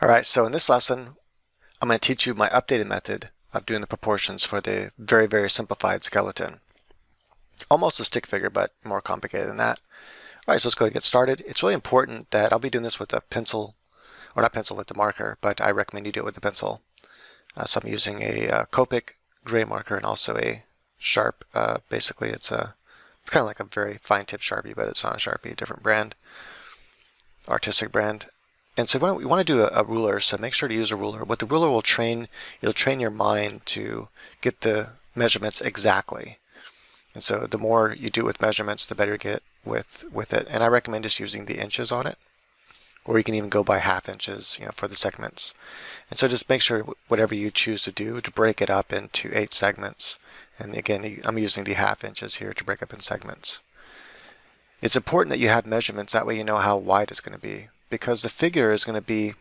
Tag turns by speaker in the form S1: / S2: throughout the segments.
S1: Alright, so in this lesson, I'm going to teach you my updated method of doing the proportions for the very, very simplified skeleton. Almost a stick figure, but more complicated than that. Alright, so let's go ahead and get started. It's really important that I'll be doing this with a pencil, or not pencil, with the marker, but I recommend you do it with the pencil. So I'm using a Copic gray marker and also a Sharp. Basically, it's kind of like a very fine tip Sharpie, but it's not a Sharpie, a different brand, artistic brand. And so we want to do a ruler, so make sure to use a ruler. What the ruler will train, it'll train your mind to get the measurements exactly. And so the more you do with measurements, the better you get with it. And I recommend just using the inches on it, or you can even go by half inches, for the segments. And so just make sure whatever you choose to do to break it up into 8 segments. And again, I'm using the half inches here to break up in segments. It's important that you have measurements, that way you know how wide it's going to be, because the figure is going to be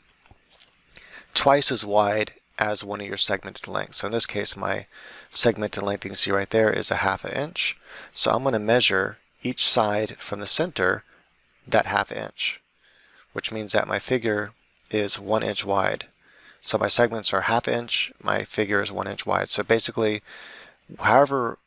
S1: twice as wide as one of your segmented lengths. So in this case, my segmented length you can see right there is a ½ inch. So I'm going to measure each side from the center that ½ inch, which means that my figure is 1 inch wide. So my segments are ½ inch, my figure is 1 inch wide. So basically, however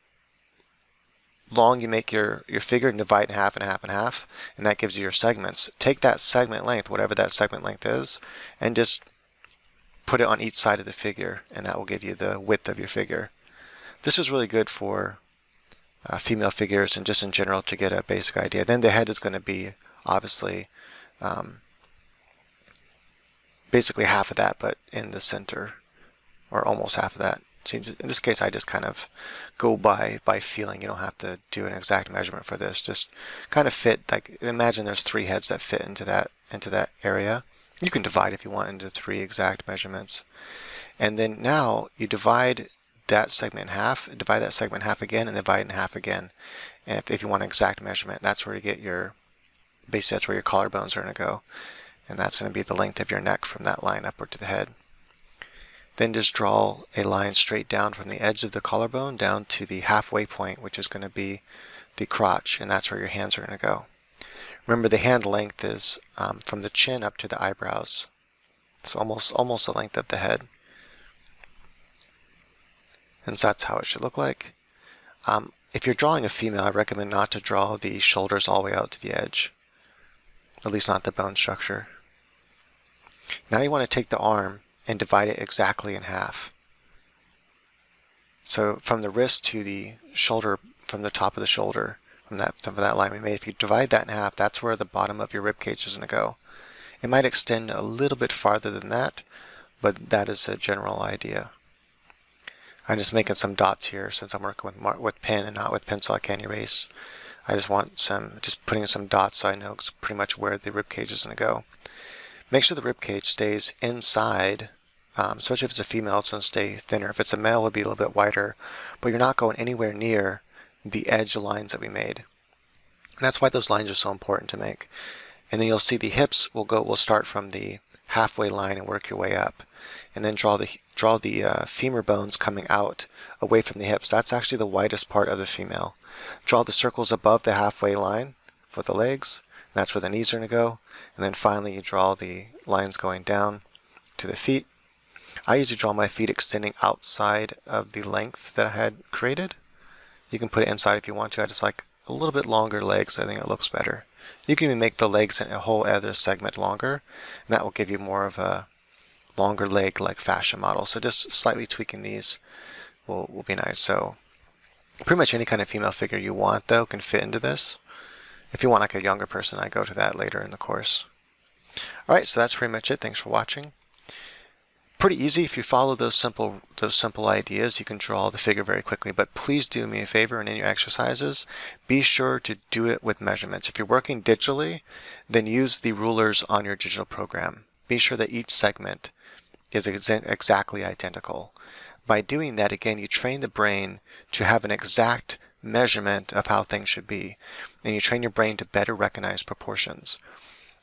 S1: long you make your figure, and divide in half and half and half, and that gives you your segments. Take that segment length, whatever that segment length is, and just put it on each side of the figure, and that will give you the width of your figure. This is really good for female figures and just in general to get a basic idea. Then the head is going to be obviously basically half of that, but in the center, or almost half of that. In this case, I just kind of go by feeling. You don't have to do an exact measurement for this. Just kind of fit. Like, imagine there's 3 heads that fit into that area. You can divide if you want into 3 exact measurements. And then now you divide that segment in half, divide that segment in half again, and divide it in half again. And if you want an exact measurement, that's where you get your, basically that's where your collarbones are going to go. And that's going to be the length of your neck from that line upward to the head. Then just draw a line straight down from the edge of the collarbone down to the halfway point, which is going to be the crotch, and that's where your hands are going to go. Remember, the hand length is from the chin up to the eyebrows, so almost the length of the head. And so that's how it should look like. If you're drawing a female, I recommend not to draw the shoulders all the way out to the edge, at least not the bone structure. Now you want to take the arm and divide it exactly in half. So from the wrist to the shoulder, from the top of the shoulder, from that line we made, if you divide that in half, that's where the bottom of your rib cage is going to go. It might extend a little bit farther than that, but that is a general idea. I'm just making some dots here since I'm working with pen and not with pencil. I can't erase. I just want just putting some dots so I know pretty much where the rib cage is going to go. Make sure the rib cage stays inside. Especially if it's a female, it's going to stay thinner. If it's a male, it'll be a little bit wider, but you're not going anywhere near the edge lines that we made. And that's why those lines are so important to make. And then you'll see the hips will start from the halfway line and work your way up, and then draw the femur bones coming out away from the hips. That's actually the widest part of the female. Draw the circles above the halfway line for the legs. And that's where the knees are going to go. And then finally, you draw the lines going down to the feet. I usually draw my feet extending outside of the length that I had created. You can put it inside if you want to. I just like a little bit longer legs. I think it looks better. You can even make the legs in a whole other segment longer, and that will give you more of a longer leg like fashion model. So just slightly tweaking these will be nice. So pretty much any kind of female figure you want, though, can fit into this. If you want like a younger person, I go to that later in the course. Alright, so that's pretty much it. Thanks for watching. Pretty easy. If you follow those simple ideas, you can draw the figure very quickly. But please do me a favor, and in your exercises, be sure to do it with measurements. If you're working digitally, then use the rulers on your digital program. Be sure that each segment is exactly identical. By doing that, again, you train the brain to have an exact measurement of how things should be, and you train your brain to better recognize proportions.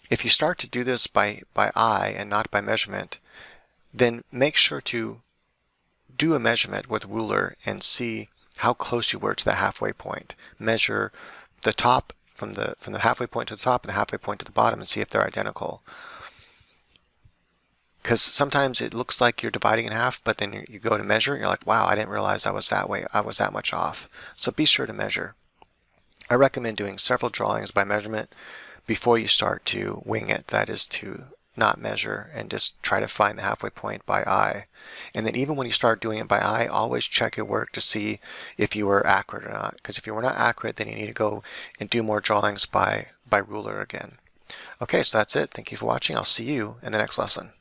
S1: If you start to do this by eye and not by measurement, then make sure to do a measurement with a ruler and see how close you were to the halfway point. Measure the top from the halfway point to the top and the halfway point to the bottom and see if they're identical. Because sometimes it looks like you're dividing in half, but then you go to measure and you're like, wow, I didn't realize I was that way. I was that much off. So be sure to measure. I recommend doing several drawings by measurement before you start to wing it. That is to not measure and just try to find the halfway point by eye. And then even when you start doing it by eye, always check your work to see if you were accurate or not. Because if you were not accurate, then you need to go and do more drawings by ruler again. Okay, so that's it. Thank you for watching. I'll see you in the next lesson.